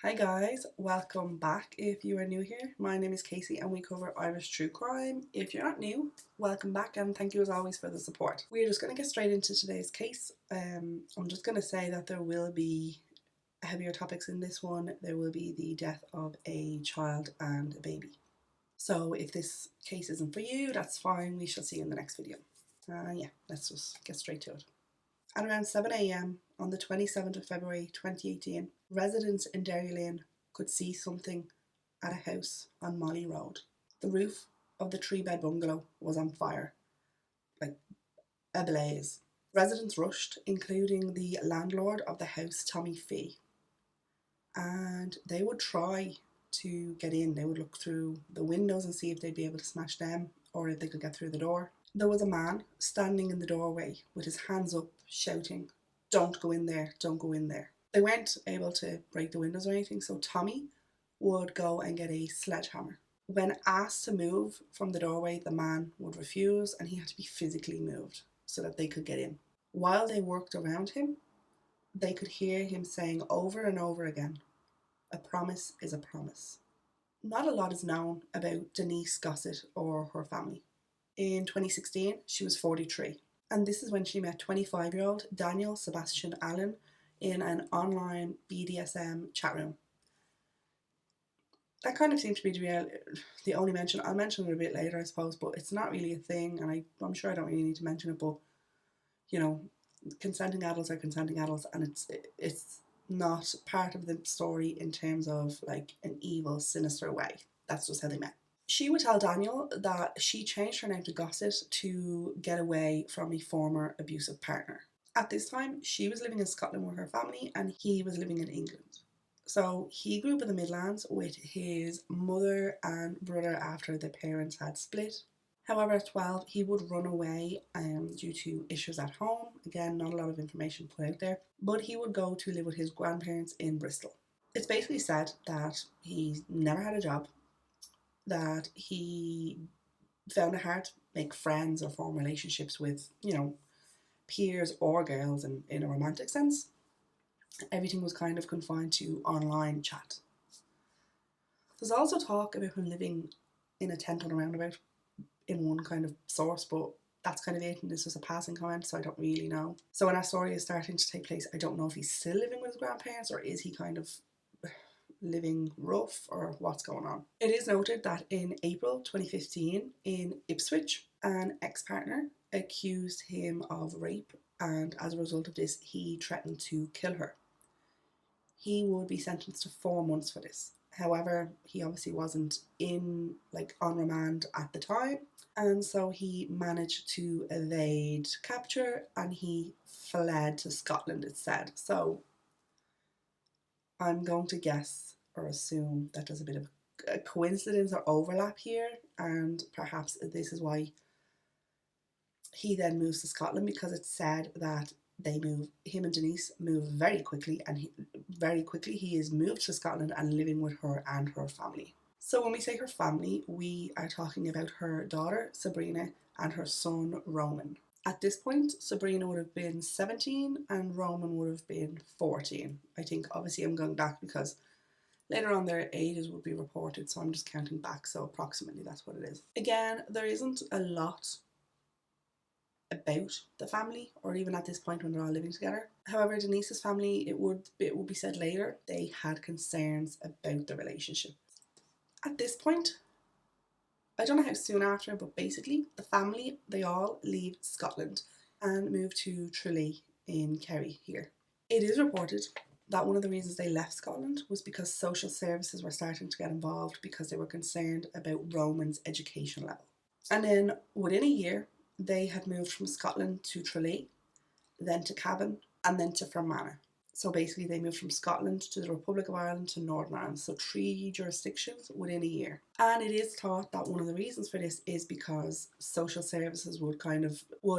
Hi guys, welcome back if you are new here. My name is Casey and we cover Irish true crime. If you're not new, welcome back and thank you as always for the support. We're just going to get straight into today's case. I'm just going to say that there will be heavier topics in this one. There will be the death of a child and a baby. So if this case isn't for you, that's fine. We shall see you in the next video. Yeah, let's just get straight to it. At around 7 a.m. on the 27th of February 2018, residents in Derry Lane could see something at a house on Molly Road. The roof of the 3-bed bungalow was on fire, like ablaze. Residents rushed, including the landlord of the house, Tommy Fee, and they would try to get in. They would look through the windows and see if they'd be able to smash them or if they could get through the door. There was a man standing in the doorway with his hands up, shouting, "Don't go in there, don't go in there." They weren't able to break the windows or anything, so Tommy would go and get a sledgehammer. When asked to move from the doorway, the man would refuse and he had to be physically moved so that they could get in. While they worked around him, they could hear him saying over and over again, "A promise is a promise." Not a lot is known about Denise Gossett or her family. In 2016, she was 43, and this is when she met 25-year-old Daniel Sebastian Allen in an online BDSM chat room. That kind of seems to be the only mention. I'll mention it a bit later, I suppose, but it's not really a thing, and I'm sure I don't really need to mention it, but, you know, consenting adults are consenting adults, and it's not part of the story in terms of, like, an evil, sinister way. That's just how they met. She would tell Daniel that she changed her name to Gossett to get away from a former abusive partner. At this time, she was living in Scotland with her family and he was living in England. So he grew up in the Midlands with his mother and brother after their parents had split. However, at 12, he would run away due to issues at home. Again, not a lot of information put out there, but he would go to live with his grandparents in Bristol. It's basically said that he never had a job, that he found it hard to make friends or form relationships with, peers or girls in a romantic sense. Everything was kind of confined to online chat. There's also talk about him living in a tent on a roundabout in one kind of source, but that's kind of it, and this was a passing comment, so I don't really know. So when our story is starting to take place, I don't know if he's still living with his grandparents or is he kind of living rough or what's going on. It is noted that in April 2015 in Ipswich, an ex-partner accused him of rape, and as a result of this he threatened to kill her. He would be sentenced to 4 months for this. However, he obviously wasn't on remand at the time, and so he managed to evade capture and he fled to Scotland, it's said. So I'm going to guess or assume that there's a bit of a coincidence or overlap here, and perhaps this is why he then moves to Scotland, because it's said that him and Denise move very quickly, and he is moved to Scotland and living with her and her family. So when we say her family, we are talking about her daughter Sabrina and her son Roman. At this point, Sabrina would have been 17 and Roman would have been 14. I think obviously I'm going back because later on their ages would be reported, so I'm just counting back, so approximately that's what it is. Again, there isn't a lot about the family, or even at this point when they're all living together. However, Denise's family, it would be said later, they had concerns about the relationship. At this point, I don't know how soon after, but basically the family, they all leave Scotland and move to Tralee in Kerry here. It is reported that one of the reasons they left Scotland was because social services were starting to get involved because they were concerned about Roman's education level. And then within a year, they had moved from Scotland to Tralee, then to Cavan, and then to Fermanagh. So basically they moved from Scotland to the Republic of Ireland to Northern Ireland, so 3 jurisdictions within a year. And it is thought that one of the reasons for this is because social services would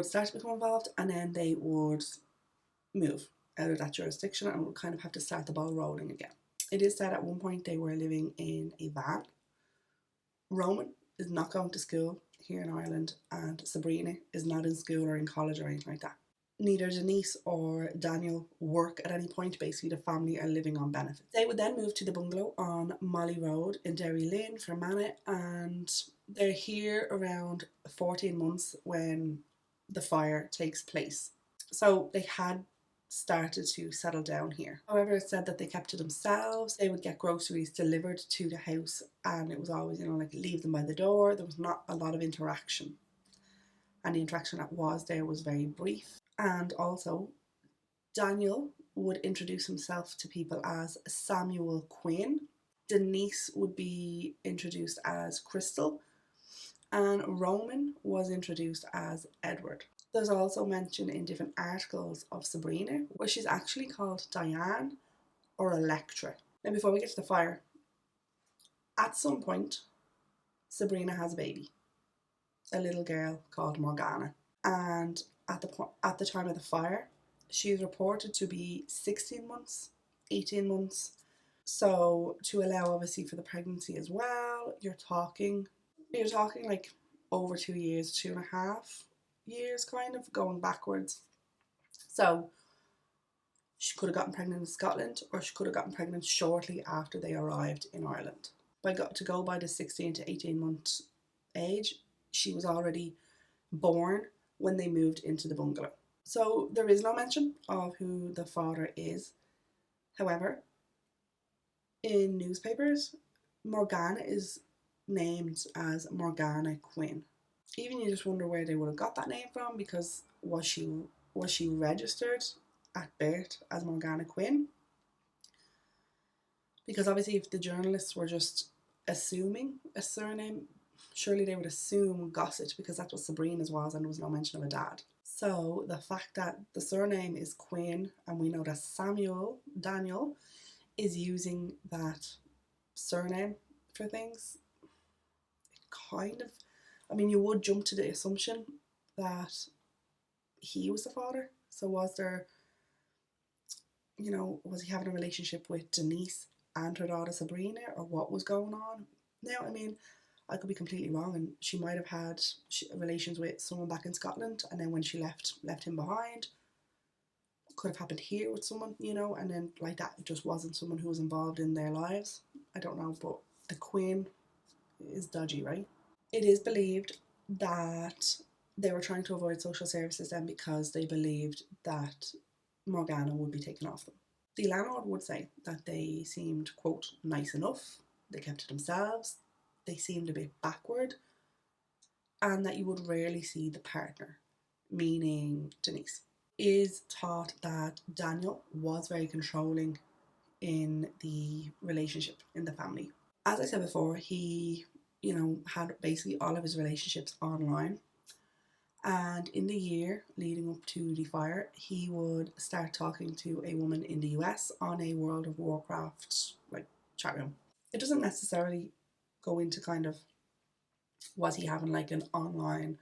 start to become involved, and then they would move out of that jurisdiction and would kind of have to start the ball rolling again. It is said at one point they were living in a van. Roman is not going to school here in Ireland, and Sabrina is not in school or in college or anything like that. neither Denise or Daniel work at any point. Basically, the family are living on benefits. They would then move to the bungalow on Molly Road in Derry Lane, Fermanagh, and they're here around 14 months when the fire takes place. So they had started to settle down here. However, it said that they kept to themselves. They would get groceries delivered to the house, and it was always, like leave them by the door. There was not a lot of interaction. And the interaction that was there was very brief. And also, Daniel would introduce himself to people as Samuel Quinn. Denise would be introduced as Crystal, and Roman was introduced as Edward. There's also mention in different articles of Sabrina where she's actually called Diane or Electra. Now, before we get to the fire, at some point, Sabrina has a baby, a little girl called Morgana, and at the time of the fire, she is reported to be 16 months, 18 months. So to allow obviously for the pregnancy as well, you're talking like over 2 years, 2.5 years, kind of going backwards. So she could have gotten pregnant in Scotland, or she could have gotten pregnant shortly after they arrived in Ireland. To go by the 16 to 18 month age, she was already born when they moved into the bungalow. So there is no mention of who the father is. However, in newspapers, Morgana is named as Morgana Quinn. Even you just wonder where they would have got that name from, because was she registered at birth as Morgana Quinn? Because obviously if the journalists were just assuming a surname, surely they would assume Gossett, because that's what Sabrina's was, and there was no mention of a dad. So the fact that the surname is Quinn, and we know that Daniel, is using that surname for things, it kind of, you would jump to the assumption that he was the father. So was there, was he having a relationship with Denise and her daughter Sabrina, or what was going on? Now, I could be completely wrong, and she might have had relations with someone back in Scotland, and then when she left him behind, it could have happened here with someone, and then like that, it just wasn't someone who was involved in their lives. I don't know, but the Queen is dodgy, right? It is believed that they were trying to avoid social services then, because they believed that Morgana would be taken off them. The landlord would say that they seemed, quote, nice enough, they kept to themselves, they seemed a bit backward, and that you would rarely see the partner, meaning Denise. It is thought that Daniel was very controlling in the relationship in the family. As I said before, he, had basically all of his relationships online. And in the year leading up to the fire, he would start talking to a woman in the US on a World of Warcraft chat room. It doesn't necessarily go into kind of, was he having like an online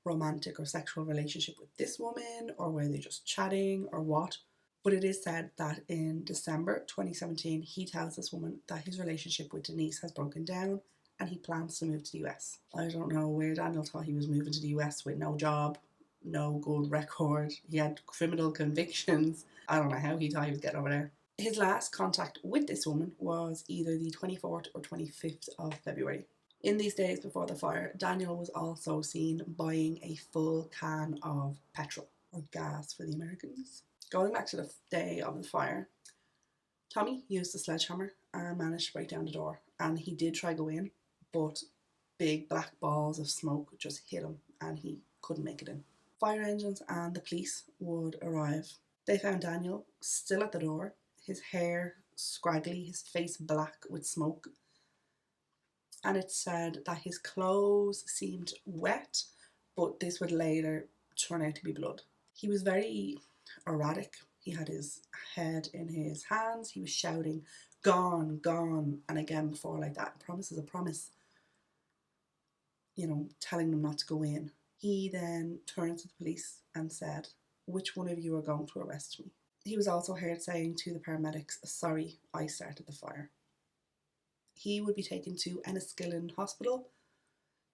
romantic or sexual relationship with this woman, or were they just chatting, or what? But it is said that in December 2017, he tells this woman that his relationship with Denise has broken down and he plans to move to the US. I don't know where Daniel thought he was moving to the US with no job, no good record. He had criminal convictions. I don't know how he thought he was getting over there. His last contact with this woman was either the 24th or 25th of February. In these days before the fire, Daniel was also seen buying a full can of petrol, or gas for the Americans. Going back to the day of the fire, Tommy used the sledgehammer and managed to break down the door, and he did try to go in, but big black balls of smoke just hit him and he couldn't make it in. Fire engines and the police would arrive. They found Daniel still at the door, his hair scraggly, his face black with smoke, and it said that his clothes seemed wet, but this would later turn out to be blood. He was very erratic. He had his head in his hands. He was shouting, "Gone, gone," and again before like that. A promise is a promise. Telling them not to go in. He then turned to the police and said, "Which one of you are going to arrest me?" He was also heard saying to the paramedics, "Sorry, I started the fire." He would be taken to Enniskillen Hospital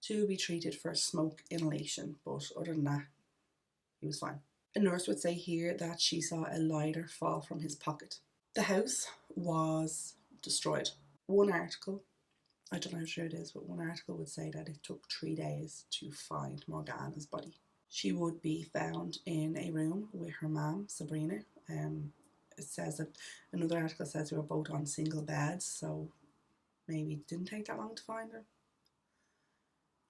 to be treated for smoke inhalation, but other than that, he was fine. A nurse would say here that she saw a lighter fall from his pocket. The house was destroyed. One article, I don't know how true it is, but one article would say that it took 3 days to find Morgana's body. She would be found in a room with her mum, Sabrina. It says that another article says they were both on single beds, so maybe it didn't take that long to find her.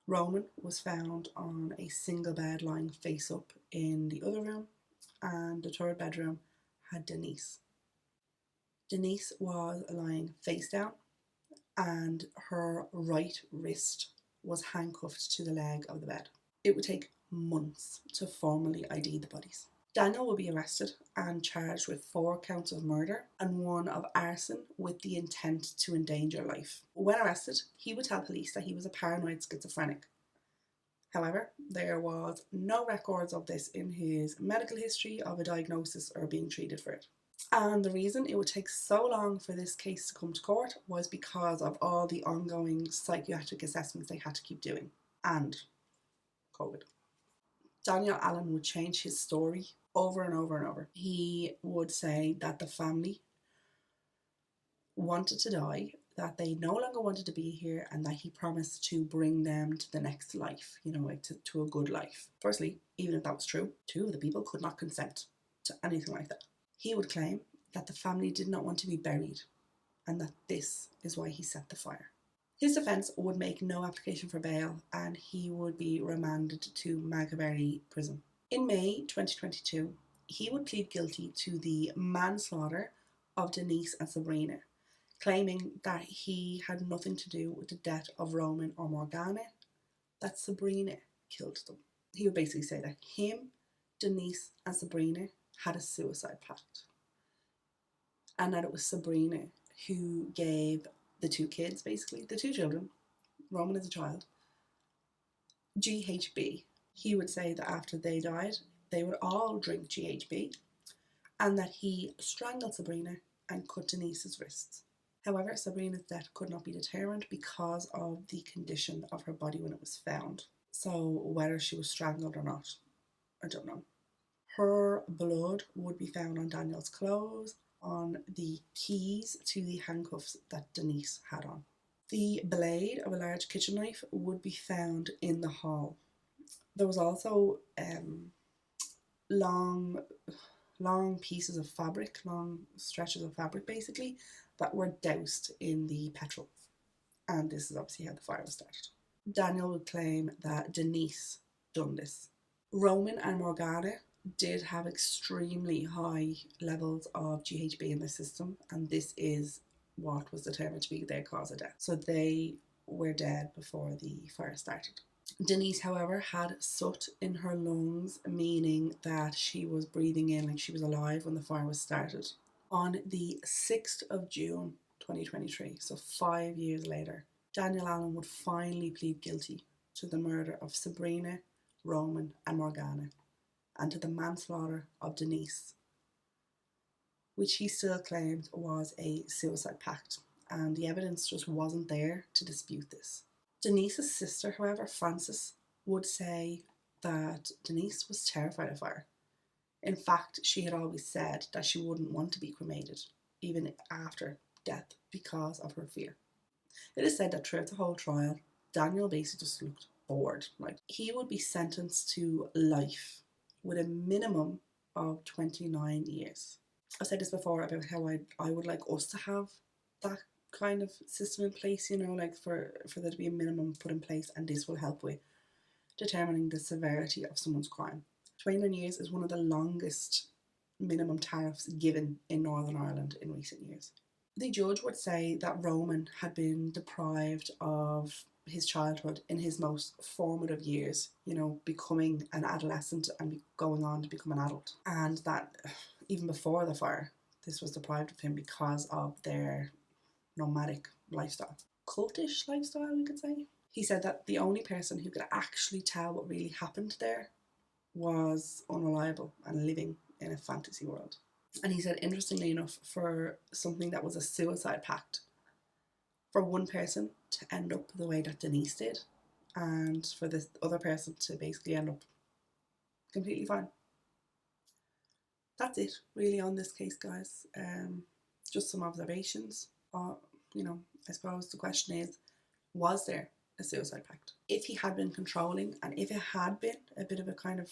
Roman was found on a single bed lying face up in the other room, and the third bedroom had Denise. Denise was lying face down, and her right wrist was handcuffed to the leg of the bed. It would take months to formally ID the bodies. Daniel will be arrested and charged with 4 counts of murder and 1 of arson with the intent to endanger life. When arrested, he would tell police that he was a paranoid schizophrenic. However, there was no records of this in his medical history of a diagnosis or being treated for it. And the reason it would take so long for this case to come to court was because of all the ongoing psychiatric assessments they had to keep doing, and COVID. Daniel Allen would change his story over and over and over. He would say that the family wanted to die, that they no longer wanted to be here, and that he promised to bring them to the next life, like to a good life. Firstly, even if that was true, 2 of the people could not consent to anything like that. He would claim that the family did not want to be buried, and that this is why he set the fire. His defence would make no application for bail, and he would be remanded to Magaberry Prison. In May 2022, he would plead guilty to the manslaughter of Denise and Sabrina, claiming that he had nothing to do with the death of Roman or Morgana, that Sabrina killed them. He would basically say that him, Denise, and Sabrina had a suicide pact, and that it was Sabrina who gave the 2 kids, basically, the 2 children, Roman as a child, GHB. He would say that after they died, they would all drink GHB, and that he strangled Sabrina and cut Denise's wrists. However, Sabrina's death could not be determined because of the condition of her body when it was found. So whether she was strangled or not, I don't know. Her blood would be found on Daniel's clothes, on the keys to the handcuffs that Denise had on. The blade of a large kitchen knife would be found in the hall. There was also long pieces of fabric, long stretches of fabric basically, that were doused in the petrol. And this is obviously how the fire was started. Daniel would claim that Denise done this. Roman and Morgana did have extremely high levels of GHB in their system, and this is what was determined to be their cause of death. So they were dead before the fire started. Denise, however, had soot in her lungs, meaning that she was breathing in like she was alive when the fire was started. On the 6th of June 2023, so 5 years later, Daniel Allen would finally plead guilty to the murder of Sabrina, Roman, and Morgana, and to the manslaughter of Denise, which he still claimed was a suicide pact, and the evidence just wasn't there to dispute this. Denise's sister, however, Frances, would say that Denise was terrified of fire. In fact, she had always said that she wouldn't want to be cremated, even after death, because of her fear. It is said that throughout the whole trial, Daniel basically just looked bored. Like, he would be sentenced to life with a minimum of 29 years. I've said this before about how I would like us to have that kind of system in place, like for there to be a minimum put in place, and this will help with determining the severity of someone's crime. 29 years is one of the longest minimum tariffs given in Northern Ireland in recent years. The judge would say that Roman had been deprived of his childhood in his most formative years, becoming an adolescent and going on to become an adult. And that even before the fire, this was deprived of him because of their nomadic lifestyle. Cultish lifestyle, we could say. He said that the only person who could actually tell what really happened there was unreliable and living in a fantasy world. And he said, interestingly enough, for something that was a suicide pact, for one person to end up the way that Denise did, and for this other person to basically end up completely fine. That's it really on this case, guys. Just some observations. You know, I suppose the question is, was there a suicide pact? If he had been controlling, and if it had been a bit of a kind of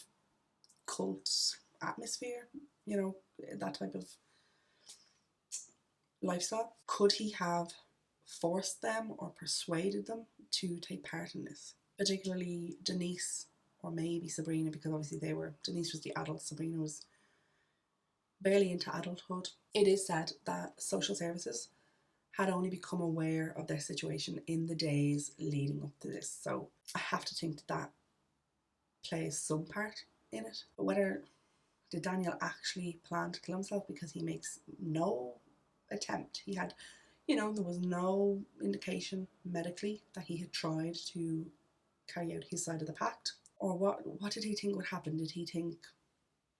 cult atmosphere, you know, that type of lifestyle, could he have forced them or persuaded them to take part in this? Particularly Denise, or maybe Sabrina, because obviously Denise was the adult, Sabrina was barely into adulthood. It is said that social services had only become aware of their situation in the days leading up to this. So I have to think that plays some part in it. But whether did Daniel actually plan to kill himself, because he makes no attempt. He had, you know, there was no indication medically that he had tried to carry out his side of the pact. Or what did he think would happen? Did he think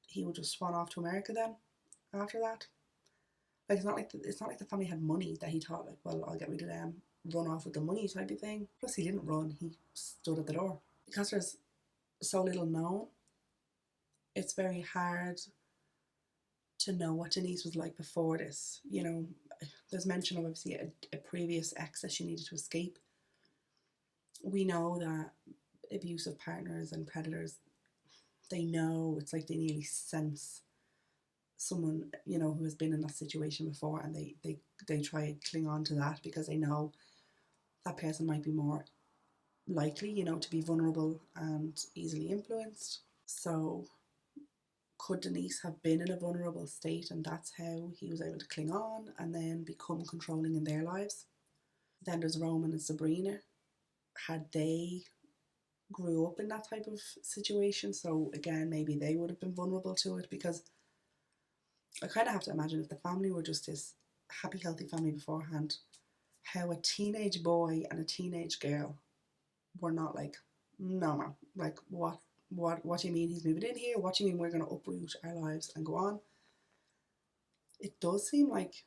he would just swan off to America then after that? Like, it's not like the family had money that he thought, like, well, I'll get rid of them, run off with the money type of thing. Plus, he didn't run; he stood at the door. Because there's so little known, it's very hard to know what Denise was like before this. You know, there's mention of obviously a previous ex that she needed to escape. We know that abusive partners and predators, they know, it's like they nearly sense someone, you know, who has been in that situation before, and they try and cling on to that because they know that person might be more likely, you know, to be vulnerable and easily influenced. So could Denise have been in a vulnerable state, and that's how he was able to cling on and then become controlling in their lives? Then there's Roman and Sabrina. Had they grew up in that type of situation, so again, maybe they would have been vulnerable to it, because I kind of have to imagine if the family were just this happy, healthy family beforehand, how a teenage boy and a teenage girl were not like, no, like, what do you mean he's moving in here? What do you mean we're going to uproot our lives and go on? It does seem like,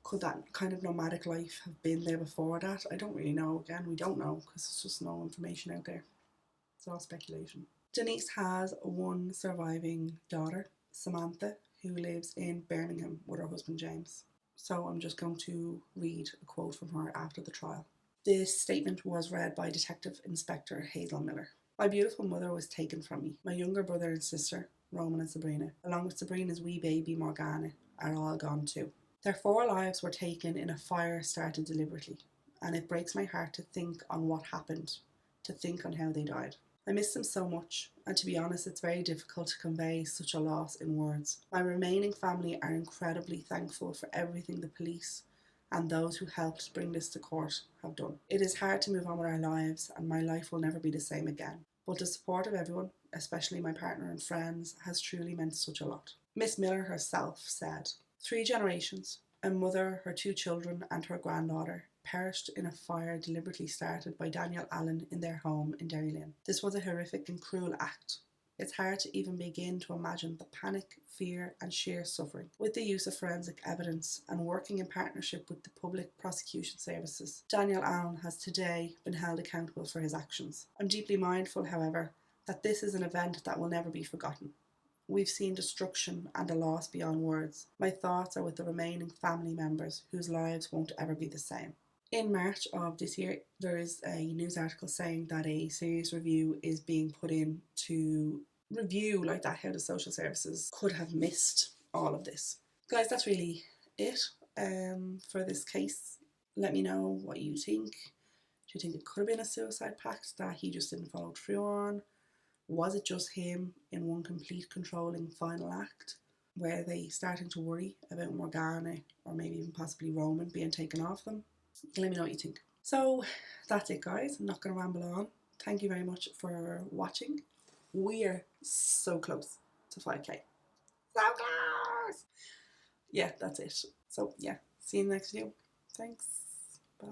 could that kind of nomadic life have been there before that? I don't really know. Again, we don't know because there's just no information out there. It's all speculation. Denise has one surviving daughter, Samantha, who lives in Birmingham with her husband James. So I'm just going to read a quote from her after the trial. This statement was read by Detective Inspector Hazel Miller. My beautiful mother was taken from me. My younger brother and sister, Roman and Sabrina, along with Sabrina's wee baby Morgana, are all gone too. Their 4 lives were taken in a fire started deliberately, and it breaks my heart to think on what happened, to think on how they died. I miss them so much, and to be honest, it's very difficult to convey such a loss in words. My remaining family are incredibly thankful for everything the police and those who helped bring this to court have done. It is hard to move on with our lives, and my life will never be the same again. But the support of everyone, especially my partner and friends, has truly meant such a lot. Miss Miller herself said, 3 generations, a mother, her 2 children, and her granddaughter, perished in a fire deliberately started by Daniel Allen in their home in Derry Lynn. This was a horrific and cruel act. It's hard to even begin to imagine the panic, fear, and sheer suffering. With the use of forensic evidence and working in partnership with the public prosecution services, Daniel Allen has today been held accountable for his actions. I'm deeply mindful, however, that this is an event that will never be forgotten. We've seen destruction and a loss beyond words. My thoughts are with the remaining family members whose lives won't ever be the same. In March of this year, there is a news article saying that a serious review is being put in to review like that how the social services could have missed all of this. Guys, that's really it for this case. Let me know what you think. Do you think it could have been a suicide pact that he just didn't follow through on? Was it just him in one complete controlling final act? Were they starting to worry about Morgana or maybe even possibly Roman being taken off them? Let me know what you think. So that's it, guys. I'm not going to ramble on. Thank you very much for watching. We are so close to 5k. So close! Yeah, that's it. So yeah, see you in the next video. Thanks. Bye.